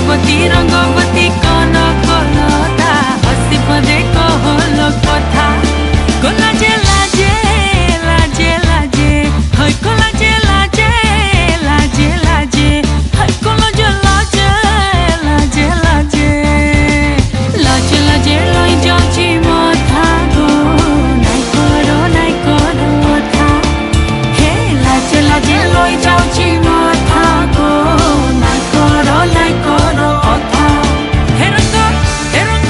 रंगवती कन कलता हसी पदे कहल कथा को लाजे लाजे लाजे लाजे हई को लाजे लाजे लाजे लाजे हई को लाजे लाजे लाजे लाजे लाजे लाजे लई जाउची मथा गो नाइ करो था हे लाजे लाजे लई जाउची मथा गो नाइ करो था हे रंग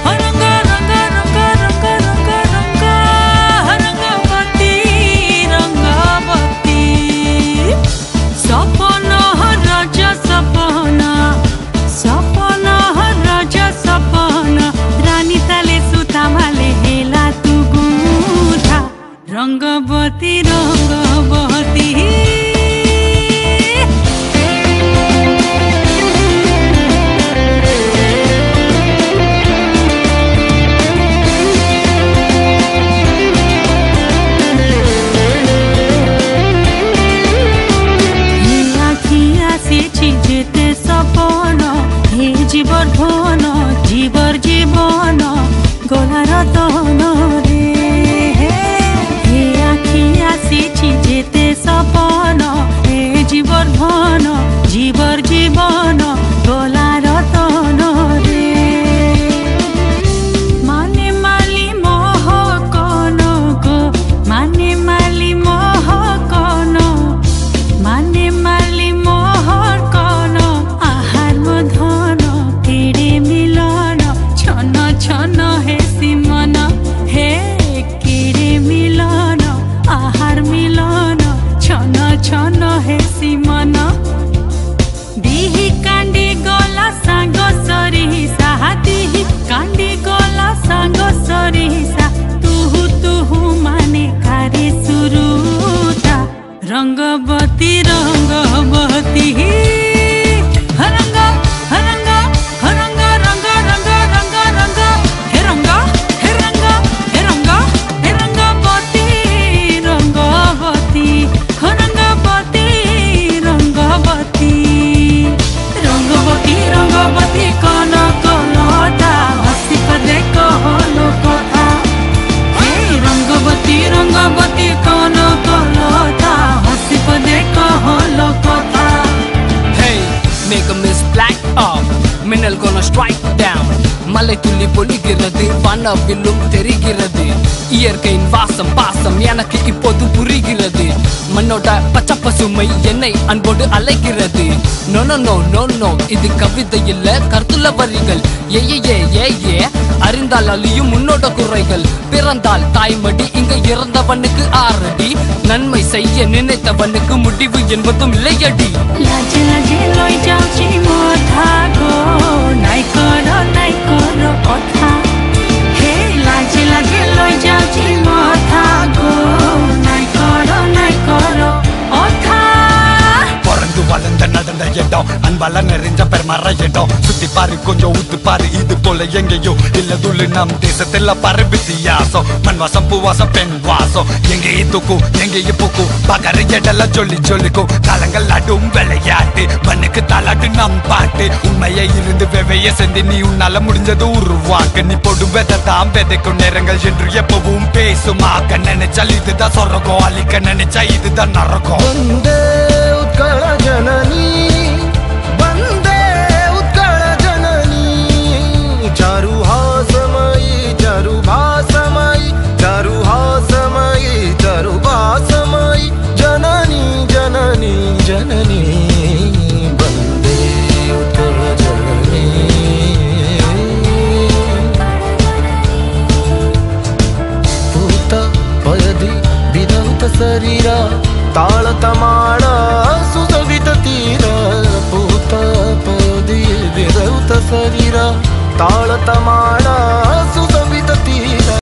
हो रंग रंग रंग रंग रंग रंग रंगवती रंगवती सपन राजा सपन सपन राजा सपन रानी ताले सुता माले हेला तू गुठा रंगवती रंगवती जीवर धन जीवर जीवन गलार तन रे हे आखि आसीछि जेते सपन हे जीवर धन जीवर जीवन गलार तन रे माने माली मोह कन गो माने माली मोह कन माने माली मोह कन आहार मधन छन हे सिमन हे किरे मिलन आहार मिलन छन छन हे सिमन दिही कांडी गला सांग सरिसा दिही कांडी गला सांग सरिसा तुहु तुहु माने कारी सुरुता रंगवती रंगवती हरंग हरंग हरंग रंग रंग रंग रंग हे रंग हे रंग हे रंग हे रंगवती रंगवती रंगवती रंगवती रंगवती रंगवती कन कलता हसी पदे कहल कथा हे रंगवती रंगवती कन कलता हसी पदे कहल कथा Hey, make a miss black up மின்னல் gonna strike down மலை துள்ளி பொழிகிறது வானவில்லும் தெரிகிறது இயற்கையின் வாசம் பாசம் எனக்கு இப்போது புரிகிறது மண்ணோட பச்சை பசுமை என்னை அன்போடு அழைக்கிறது no no no no no இது கவிதை இல்ல கருத்துள்ள வரிகள் ஏ ஏ ஏ ஏ அறிந்தால் அழியும் உன்னோட குறைகள் பிறந்தால் தாய்மடி இங்க இறந்தவனுக்கு ஆறடி நன்மை செய்ய நினைத்தவனுக்கு முடிவு என்பதும் இல்லையடி लाजे लाजे लई जाउची मथा गो नाइ करो कथा हे लाजे लाजे लई जाउची मथा गो नाइ करो कथा பிறந்து வளர்ந்த நடந்த இடம் அன்பால நிறைஞ்ச பெருமர இடம் சுத்தி பாரு கொஞ்சம் ஊத்து பாரு இது போல எங்கேயோ இல்ல துள்ளு நம் தேசத்துல பாரு வித்தியாசம் மண் வாசம் பூவாசம் பெண் வாசம் எங்கேயும் தூக்கும் எங்கேயும் பூக்கும் பகர எடெல்லாம் சொல்லி சொல்லிக்கும் காலங்கள் நடும் விளையாட்டு மண்ணுக்கு தாளாட்டு நம் பாட்டு உண்மையை இருந்து வெவைய செஞ்சு நீ உன்னால முடிஞ்சது உருவாக்கு நீ போடும் வெதை தான் விதைக்கும் நேரங்கள் என்று எப்பவும் பேசுமாக்க நினைச்சால் இதுதான் சொரகம் அழிக்க நினைச்சா இதுதான் நரகம் उत्कल जननी वंदे उत्कल जननी चारु हासमयी चारु भासमयी चारु हासमयी चारु भासमयी जननी जननी जननी वंदे उत्कल जननी पूत पयदि विधौत शरीरा ताळतमाळ सुजवित तीर पूत पयदि विधौत शरीर ताळतमाळ